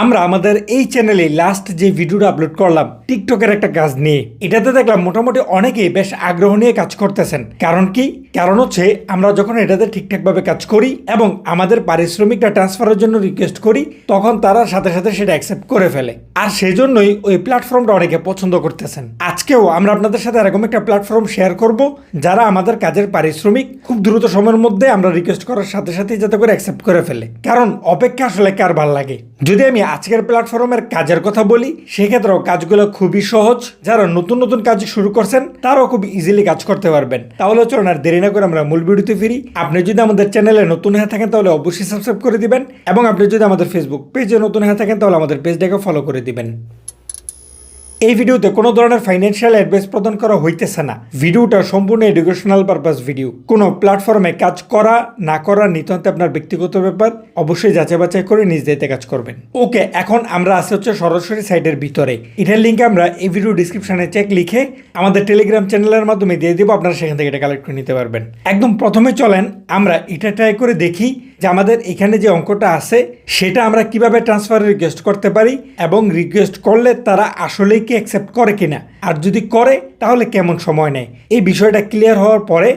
আমরা আমাদের এই চ্যানেলে লাস্ট যে ভিডিওটা আপলোড করলাম টিকটকের একটা কাজ নিয়ে, এটাতে দেখলাম মোটামুটি অনেকেই বেশ আগ্রহ নিয়ে কাজ করতেছেন। কারণ কি? কারণ হচ্ছে আমরা যখন এটাতে ঠিকঠাকভাবে কাজ করি এবং আমাদের পারিশ্রমিকটা ট্রান্সফারের জন্য রিকোয়েস্ট করি, তখন তারা সাথে সাথে সেটা অ্যাকসেপ্ট করে ফেলে। আর সেজন্যই ওই প্ল্যাটফর্মটা অনেকে পছন্দ করতেছেন। আজকেও আমরা আপনাদের সাথে এরকম একটা প্ল্যাটফর্ম শেয়ার করব, যারা আমাদের কাজের পারিশ্রমিক খুব দ্রুত সময়ের মধ্যে আমরা রিকোয়েস্ট করার সাথে সাথে যাতে করে অ্যাকসেপ্ট করে ফেলে। কারণ অপেক্ষা আসলে কার ভাল লাগে। যদি আমি আজকের প্ল্যাটফর্মের কাজের কথা বলি, সেক্ষেত্রেও কাজগুলো খুবই সহজ। যারা নতুন নতুন কাজ শুরু করছেন তারাও খুব ইজিলি কাজ করতে পারবেন। তাহলে চলুন আর দেরি না করে আমরা মূল ভিডিওতে ফিরি। আপনি যদি আমাদের চ্যানেলে নতুন হয়ে থাকেন তাহলে অবশ্যই সাবস্ক্রাইব করে দিবেন, এবং আপনি যদি আমাদের ফেসবুক পেজে নতুন হয়ে থাকেন তাহলে আমাদের পেজটাকে ফলো করে দিবেন। এই ভিডিওতে কোনো ধরনের ফাইন্যান্সিয়াল অ্যাডভাইস প্রদান করা হইতেছে না। ভিডিওটা সম্পূর্ণ এডুকেশনাল পারপাস ভিডিও। কোনো প্ল্যাটফর্মে কাজ করা না করা নিতান্ত আপনার ব্যক্তিগত ব্যাপার। অবশ্যই যাচাই বাছাই করে নিজ দায়িত্বে কাজ করবেন। ওকে, এখন আমরা আসি হচ্ছে সরাসরি সাইটের ভিতরে। এটার লিঙ্ক আমরা এই ভিডিও ডিসক্রিপশনে চেক লিখে আমাদের টেলিগ্রাম চ্যানেলের মাধ্যমে দিয়ে দেবো, আপনারা সেখান থেকে এটা কালেক্ট করে নিতে পারবেন। একদম প্রথমে চলেন আমরা এটা ট্রাই করে দেখি যে আমাদের এখানে যে অঙ্কটা আছে সেটা আমরা কিভাবে ট্রান্সফার রিকোয়েস্ট করতে পারি, এবং রিকোয়েস্ট করলে তারা আসলেই কি অ্যাকসেপ্ট করে কিনা, আর যদি করে তাহলে কেমন সময় নেয়। এই বিষয়টা ক্লিয়ার হওয়ার পরে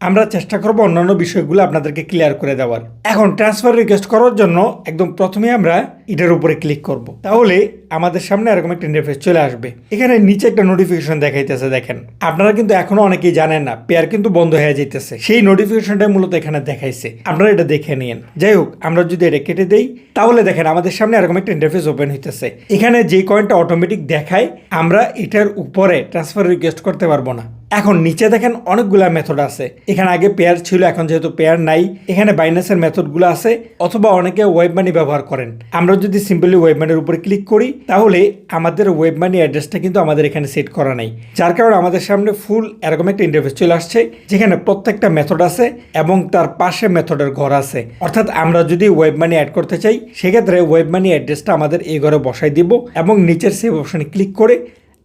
আমরা চেষ্টা করব অন্যান্য বিষয়গুলো আপনাদেরকে ক্লিয়ার করে দেওয়ার। এখন ট্রান্সফার রিকোয়েস্ট করার জন্য একদম প্রথমে আমরা এটার উপরে ক্লিক করব। তাহলে আমাদের সামনে এরকম একটা ইন্টারফেস চলে আসবে। এখানে নিচে একটা নোটিফিকেশন দেখাইতেছে, দেখেন। আপনারা কিন্তু এখনো অনেকেই জানেন না, পেয়ার কিন্তু বন্ধ হয়ে যাইতেছে। সেই নোটিফিকেশনটা মূলত এখানে দেখাইছে, আপনারা এটা দেখে নিন। যাই হোক, আমরা যদি এটা কেটে দেই তাহলে দেখেন আমাদের সামনে এরকম একটা ইন্টারফেস ওপেন হইতেছে। এখানে যে কয়েনটা অটোমেটিক দেখায়, আমরা এটার উপরে ট্রান্সফার রিকোয়েস্ট করতে পারবো না। এখন নিচে দেখেন অনেকগুলা মেথড আছে। এখানে আগে পেয়ার ছিল, এখন যেহেতু পেয়ার নাই, এখানে বাইন্যান্সের মেথডগুলো আছে, অথবা অনেকে ওয়েব মানি ব্যবহার করেন। আমরা যদি সিম্পলি ওয়েব মানির উপরে ক্লিক করি তাহলে আমাদের ওয়েব মানি অ্যাড্রেসটা কিন্তু আমাদের এখানে সেট করা নাই, যার কারণে আমাদের সামনে ফুল এরকম একটা ইন্টারফেস চলে আসছে, যেখানে প্রত্যেকটা মেথড আছে এবং তার পাশে মেথডের ঘর আছে। অর্থাৎ আমরা যদি ওয়েব মানি অ্যাড করতে চাই, সেক্ষেত্রে ওয়েব মানি অ্যাড্রেসটা আমাদের এই ঘরে বসাই দিব, এবং নিচের সেভ অপশনে ক্লিক করে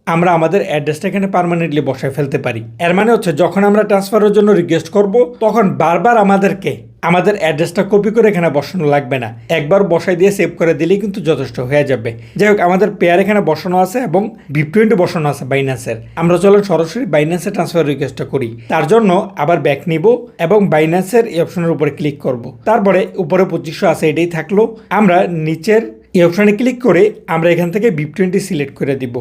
আমরা আমাদের অ্যাড্রেসটা এখানে পার্মানেন্টলি বসায় ফেলতে পারি। এর মানে হচ্ছে যখন আমরা ট্রান্সফারের জন্য রিকোয়েস্ট করব, তখন বারবার আমাদেরকে আমাদের অ্যাড্রেসটা কপি করে এখানে বসানো লাগবে না। একবার বসাই দিয়ে সেভ করে দিলেই কিন্তু যথেষ্ট হয়ে যাবে। যাই হোক, আমাদের পেয়ার এখানে বসানো আছে এবং BIP20 বসানো আছে বাইন্যান্সের। আমরা চলেন সরাসরি বাইন্যান্সে ট্রান্সফার রিকোয়েস্টটা করি। তার জন্য আবার ব্যাক নিব এবং বাইন্যান্সের এই অপশনের উপরে ক্লিক করব। তারপরে উপরে 2500 আছে, এটাই থাকলো। আমরা নিচের এই অপশনে ক্লিক করে আমরা এখান থেকে BIP20 সিলেক্ট করে দিব।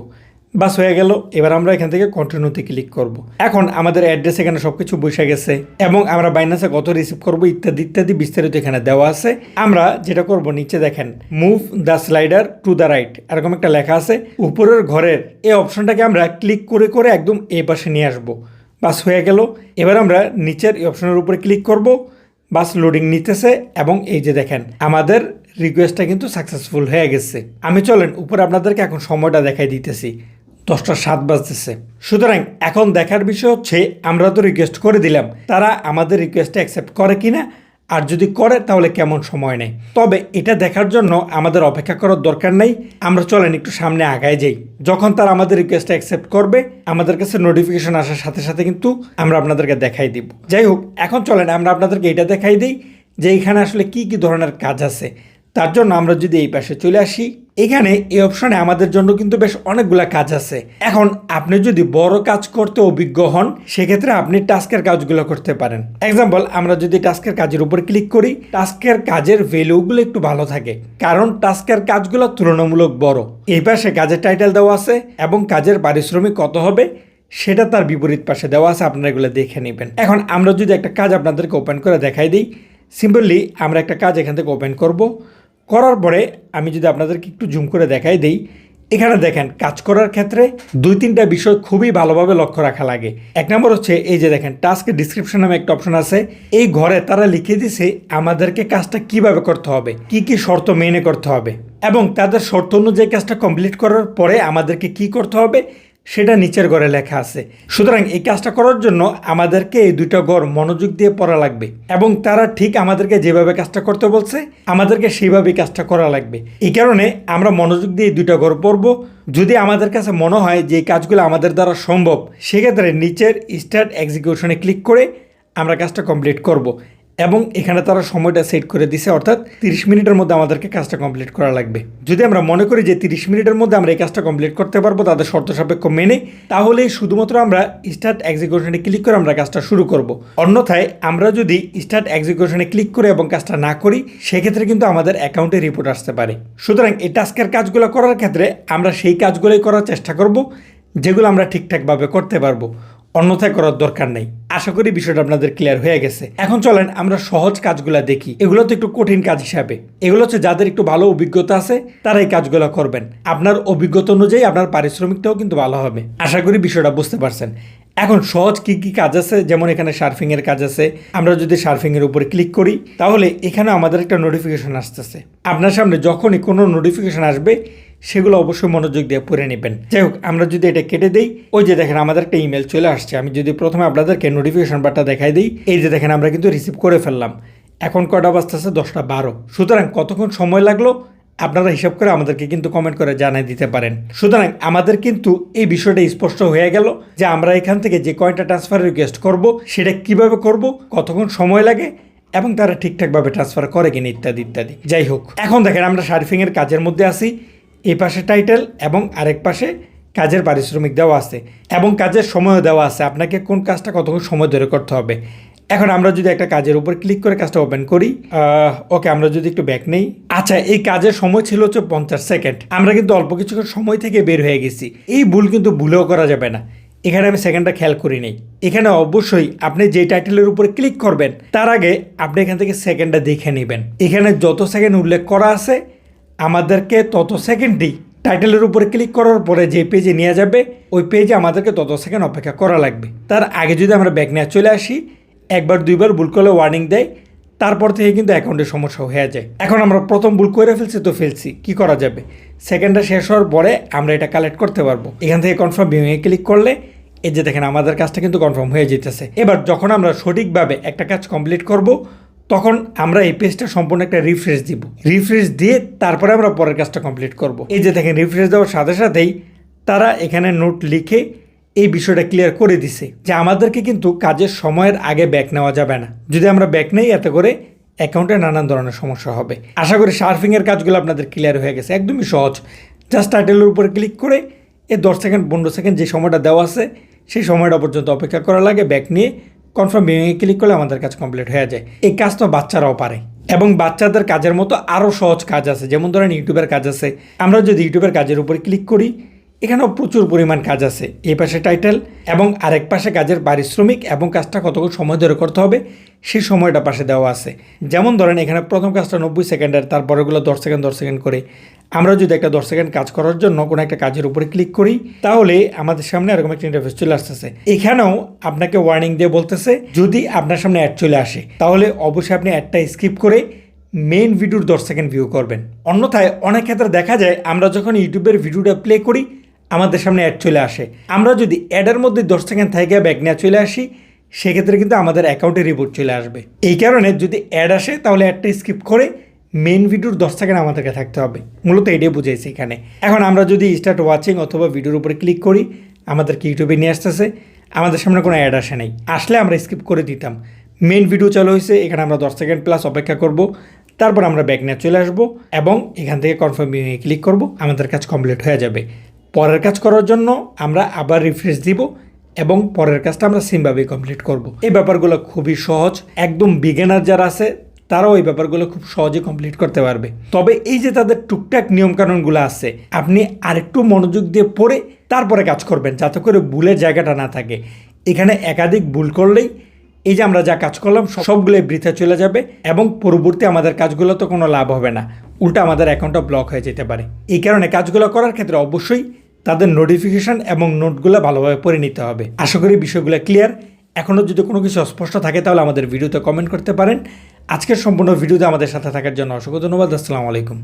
বাস হয়ে গেল। এবার আমরা এখান থেকে কন্টিনিউতে ক্লিক করব। এখন আমাদের অ্যাড্রেস এখানে সবকিছু বসে গেছে, এবং আমরা বাইন্যান্সে কত রিসিভ করবো ইত্যাদি ইত্যাদি বিস্তারিত এখানে দেওয়া আছে। আমরা যেটা করব, নিচে দেখেন move the slider to the right এরকম একটা লেখা আছে। উপরের ঘরের এই অপশনটাকে আমরা ক্লিক করে করে একদম এই পাশে নিয়ে আসবো। বাস হয়ে গেল। এবার আমরা নিচের এই অপশনের উপরে ক্লিক করব। বাস লোডিং নিতেছে, এবং এই যে দেখেন আমাদের রিকোয়েস্টটা কিন্তু সাকসেসফুল হয়ে গেছে। আমি চলেন উপরে আপনাদেরকে এখন সময়টা দেখাই দিতেছি। 10টা 7 বাজতেছে। সুতরাং এখন দেখার বিষয় হচ্ছে আমরা তো রিকোয়েস্ট করে দিলাম, তারা আমাদের রিকোয়েস্টটা অ্যাকসেপ্ট করে কিনা, আর যদি করে তাহলে কেমন সময় নেয়। তবে এটা দেখার জন্য আমাদের অপেক্ষা করার দরকার নেই। আমরা চলেন একটু সামনে আগায় যাই। যখন তারা আমাদের রিকোয়েস্টটা অ্যাকসেপ্ট করবে, আমাদের কাছে নোটিফিকেশন আসার সাথে সাথে কিন্তু আমরা আপনাদেরকে দেখাই দিব। যাই হোক, এখন চলেন আমরা আপনাদেরকে এটা দেখাই দিই যে এখানে আসলে কি কি ধরনের কাজ আছে। তার জন্য আমরা যদি এই পাশে চলে আসি, এখানে এই অপশনে আমাদের জন্য কিন্তু বেশ অনেকগুলা কাজ আছে। এখন আপনি যদি বড় কাজ করতে অভিজ্ঞ হন, সেক্ষেত্রে আপনি টাস্কের কাজগুলো করতে পারেন। এক্সাম্পল, আমরা যদি টাস্কের কাজের উপর ক্লিক করি, টাস্কের কাজের ভ্যালুগুলো একটু ভালো থাকে, কারণ টাস্কের কাজগুলো তুলনামূলক বড়। এই পাশে কাজের টাইটেল দেওয়া আছে এবং কাজের পারিশ্রমিক কত হবে সেটা তার বিপরীত পাশে দেওয়া আছে, আপনারা এগুলো দেখে নেবেন। এখন আমরা যদি একটা কাজ আপনাদেরকে ওপেন করে দেখাই দিই, সিম্পলি আমরা একটা কাজ এখান থেকে ওপেন করব। করার পরে আমি যদি আপনাদেরকে একটু জুম করে দেখাই দিই, এখানে দেখেন কাজ করার ক্ষেত্রে 2-3টা বিষয় খুবই ভালোভাবে লক্ষ্য রাখা লাগে। এক নম্বর হচ্ছে এই যে দেখেন টাস্ক ডিসক্রিপশন নামে একটা অপশন আছে। এই ঘরে তারা লিখে দিছে আমাদেরকে কাজটা কিভাবে করতে হবে, কি কি শর্ত মেনে করতে হবে, এবং তাদের শর্ত অনুযায়ী কাজটা কমপ্লিট করার পরে আমাদেরকে কি করতে হবে সেটা নিচের ঘরে লেখা আছে। সুতরাং এই কাজটা করার জন্য আমাদেরকে এই 2টা ঘর মনোযোগ দিয়ে পড়া লাগবে, এবং তারা ঠিক আমাদেরকে যেভাবে কাজটা করতে বলছে আমাদেরকে সেইভাবেই কাজটা করা লাগবে। এই কারণে আমরা মনোযোগ দিয়ে এই 2টা ঘর পড়ব। যদি আমাদের কাছে মনে হয় যে এই কাজগুলো আমাদের দ্বারা সম্ভব, সেক্ষেত্রে নিচের স্টার্ট এক্সিকিউশনে ক্লিক করে আমরা কাজটা কমপ্লিট করব। এবং এখানে তারা সময়টা সেট করে দিছে, অর্থাৎ 30 মিনিটের মধ্যে আমাদেরকে কাজটা কমপ্লিট করা লাগবে। যদি আমরা মনে করি যে 30 মিনিটের মধ্যে আমরা এই কাজটা কমপ্লিট করতে পারবো তাদের শর্ত সাপেক্ষ মেনে, তাহলে শুধুমাত্র আমরা স্টার্ট এক্সিকিউশনে ক্লিক করে আমরা কাজটা শুরু করব। অন্যথায় আমরা যদি স্টার্ট এক্সিকিউশনে ক্লিক করে এবং কাজটা না করি, সেক্ষেত্রে কিন্তু আমাদের অ্যাকাউন্টে রিপোর্ট আসতে পারে। সুতরাং এই টাস্কের কাজগুলো করার ক্ষেত্রে আমরা সেই কাজগুলোই করার চেষ্টা করব যেগুলো আমরা ঠিকঠাকভাবে করতে পারবো, অন্যথায় করার দরকার নেই। আশা করি বিষয়টা আপনাদের ক্লিয়ার হয়ে গেছে। এখন চলেন আমরা সহজ কাজগুলো দেখি। এগুলো তো একটু কঠিন কাজ হিসাবে, এগুলো হচ্ছে যাদের একটু ভালো অভিজ্ঞতা আছে তারা এই কাজগুলো করবেন। আপনার অভিজ্ঞতা অনুযায়ী আপনার পারিশ্রমিকটাও কিন্তু ভালো হবে। আশা করি বিষয়টা বুঝতে পারছেন। এখন সহজ কি কি কাজ আছে, যেমন এখানে সার্ফিং এর কাজ আছে। আমরা যদি সার্ফিং এর উপরে ক্লিক করি তাহলে এখানে আমাদের একটা নোটিফিকেশন আসতেছে। আপনার সামনে যখনই কোনো নোটিফিকেশন আসবে সেগুলো অবশ্যই মনোযোগ দিয়ে পড়ে নেবেন। যাই হোক, আমরা যদি এটা কেটে দিই, ওই যে দেখেন আমাদের একটা ইমেল চলে আসছে। আমি যদি প্রথমে আপনাদেরকে নোটিফিকেশন বারটা দেখাই দিই, এই যে দেখেন আমরা কিন্তু রিসিভ করে ফেললাম। এখন কটা বাজতেছে 10:12। সুতরাং কতক্ষণ সময় লাগলো আপনারা হিসাব করে আমাদেরকে কিন্তু কমেন্ট করে জানিয়ে দিতে পারেন। সুতরাং আমাদের কিন্তু এই বিষয়টা স্পষ্ট হয়ে গেল যে আমরা এখান থেকে যে কয়েনটা ট্রান্সফার রিকোয়েস্ট করব সেটা কিভাবে করব, কতক্ষণ সময় লাগে এবং তারা ঠিকঠাকভাবে ট্রান্সফার করে কিনা ইত্যাদি ইত্যাদি। যাই হোক, এখন দেখেন আমরা সার্ফিং এর কাজের মধ্যে আছি। এই পাশে টাইটেল এবং আরেক পাশে কাজের পারিশ্রমিক দেওয়া আছে এবং কাজের সময়ও দেওয়া আছে, আপনাকে কোন কাজটা কতক্ষণ সময় ধরে করতে হবে। এখন আমরা যদি একটা কাজের উপর ক্লিক করে কাজটা ওপেন করি, ওকে, আমরা যদি একটু ব্যাক নেই। আচ্ছা, এই কাজের সময় ছিল হচ্ছে 50 সেকেন্ড। আমরা কিন্তু অল্প কিছুক্ষণ সময় থেকে বের হয়ে গেছি। এই ভুল কিন্তু ভুলেও করা যাবে না। এখানে আমি সেকেন্ডটা খেয়াল করি নেই। এখানে অবশ্যই আপনি যে টাইটেলের উপরে ক্লিক করবেন তার আগে আপনি এখান থেকে সেকেন্ডটা দেখে নেবেন। এখানে যত সেকেন্ড উল্লেখ করা আছে আমাদেরকে তত সেকেন্ডই টাইটেলের উপরে ক্লিক করার পরে যে পেজে নিয়ে যাবে ওই পেজে আমাদেরকে তত সেকেন্ড অপেক্ষা করা লাগবে। তার আগে যদি আমরা ব্যাক নিয়ে চলে আসি, একবার দুইবার ভুল করলে ওয়ার্নিং দেয়, তারপর থেকে কিন্তু অ্যাকাউন্টের সমস্যা হয়ে যায়। এখন আমরা প্রথম ভুল করে ফেলছি, কি করা যাবে? সেকেন্ডটা শেষ হওয়ার পরে আমরা এটা কালেক্ট করতে পারবো। এখান থেকে কনফার্ম ভিউয়ে ক্লিক করলে এই যে দেখেন আমাদের কাজটা কিন্তু কনফার্ম হয়ে যেতেছে। এবার যখন আমরা সঠিকভাবে একটা কাজ কমপ্লিট করব তখন আমরা এই পেজটা সম্পূর্ণ একটা রিফ্রেশ দিব। রিফ্রেশ দিয়ে তারপরে আমরা পরের কাজটা কমপ্লিট করব। এই যে দেখেন রিফ্রেশ দেওয়ার সাথে সাথেই তারা এখানে নোট লিখে এই বিষয়টা ক্লিয়ার করে দিছে যে আমাদেরকে কিন্তু কাজের সময়ের আগে ব্যাক নেওয়া যাবে না। যদি আমরা ব্যাক নেই এতে করে অ্যাকাউন্টে নানান ধরনের সমস্যা হবে। আশা করি সার্ফিং এর কাজগুলো আপনাদের ক্লিয়ার হয়ে গেছে। একদমই সহজ। জাস্ট টাইটেলের উপরে ক্লিক করে এই 10 সেকেন্ড 15 সেকেন্ড যে সময়টা দেওয়া আছে সেই সময়টা পর্যন্ত অপেক্ষা করা লাগে। ব্যাক নিয়ে কনফার্ম ভিউয়ে ক্লিক করলে আমাদের কাজ কমপ্লিট হয়ে যায়। এই কাজ তো বাচ্চারাও পারে এবং বাচ্চাদের কাজের মতো আরও সহজ কাজ আছে, যেমন ধরেন ইউটিউবের কাজ আছে। আমরা যদি ইউটিউবের কাজের উপরে ক্লিক করি এখানেও প্রচুর পরিমাণ কাজ আছে। এই পাশে টাইটেল এবং আরেক পাশে কাজের পারিশ্রমিক এবং কাজটা কতক্ষণ সময় ধরে করতে হবে সেই সময়টা পাশে দেওয়া আছে। যেমন ধরেন এখানে প্রথম কাজটা 90 সেকেন্ডের, তারপরেগুলো 10 সেকেন্ড 10 সেকেন্ড করে। আমরা যদি একটা 10 সেকেন্ড কাজ করার জন্য কোনো একটা কাজের উপরে ক্লিক করি তাহলে আমাদের সামনে এরকম একটা ইন্টারফেস চলে আসতেছে। এখানেও আপনাকে ওয়ার্নিং দিয়ে বলতেছে যদি আপনার সামনে অ্যাড চলে আসে তাহলে অবশ্যই আপনি অ্যাডটা স্কিপ করে মেইন ভিডিওর 10 সেকেন্ড ভিউ করবেন। অন্যথায় অনেক ক্ষেত্রে দেখা যায় আমরা যখন ইউটিউবের ভিডিওটা প্লে করি আমাদের সামনে অ্যাড চলে আসে। আমরা যদি অ্যাডের মধ্যে 10 সেকেন্ড থেকে ব্যাক নিয়ে চলে আসি সেক্ষেত্রে কিন্তু আমাদের অ্যাকাউন্টে রিপোর্ট চলে আসবে। এই কারণে যদি অ্যাড আসে তাহলে অ্যাডটা স্কিপ করে মেইন ভিডিওর 10 সেকেন্ড আমাদেরকে থাকতে হবে। মূলত এটাই বুঝাইছে এখানে। এখন আমরা যদি স্টার্ট ওয়াচিং অথবা ভিডিওর উপরে ক্লিক করি আমাদেরকে ইউটিউবে নিয়ে আসতেছে। আমাদের সামনে কোনো অ্যাড আসে নাই, আসলে আমরা স্কিপ করে দিতাম। মেইন ভিডিও চালু হয়েছে, এখানে আমরা 10 সেকেন্ড প্লাস অপেক্ষা করব, তারপর আমরা ব্যাক নিয়ে চলে আসবো এবং এখান থেকে কনফার্ম ভিউয়ে ক্লিক করব, আমাদের কাজ কমপ্লিট হয়ে যাবে। পরের কাজ করার জন্য আমরা আবার রিফ্রেশ দিব এবং পরের কাজটা আমরা সেমভাবেই কমপ্লিট করব। এই ব্যাপারগুলো খুবই সহজ, একদম বিগিনার যারা আছে তারাও এই ব্যাপারগুলো খুব সহজে কমপ্লিট করতে পারবে। তবে এই যে তাদের টুকটাক নিয়মকানুনগুলো আছে আপনি আরেকটু মনোযোগ দিয়ে পড়ে তারপরে কাজ করবেন যাতে করে ভুলের জায়গাটা না থাকে। এখানে একাধিক ভুল করলেই এই যে আমরা যা কাজ করলাম সবগুলোই বৃথা চলে যাবে এবং পরবর্তী আমাদের কাজগুলো তো কোনো লাভ হবে না, উল্টা আমাদের অ্যাকাউন্টটা ব্লক হয়ে যেতে পারে। এই কারণে কাজগুলো করার ক্ষেত্রে অবশ্যই তাদের নোটিফিকেশন এবং নোটগুলো ভালোভাবে পড়ে নিতে হবে। আশা করি বিষয়গুলো ক্লিয়ার। এখনও যদি কোনো কিছু অস্পষ্ট থাকে তাহলে আমাদের ভিডিওতে কমেন্ট করতে পারেন। আজকের সম্পূর্ণ ভিডিওতে আমাদের সাথে থাকার জন্য অসংখ্য ধন্যবাদ। আসসালামু আলাইকুম।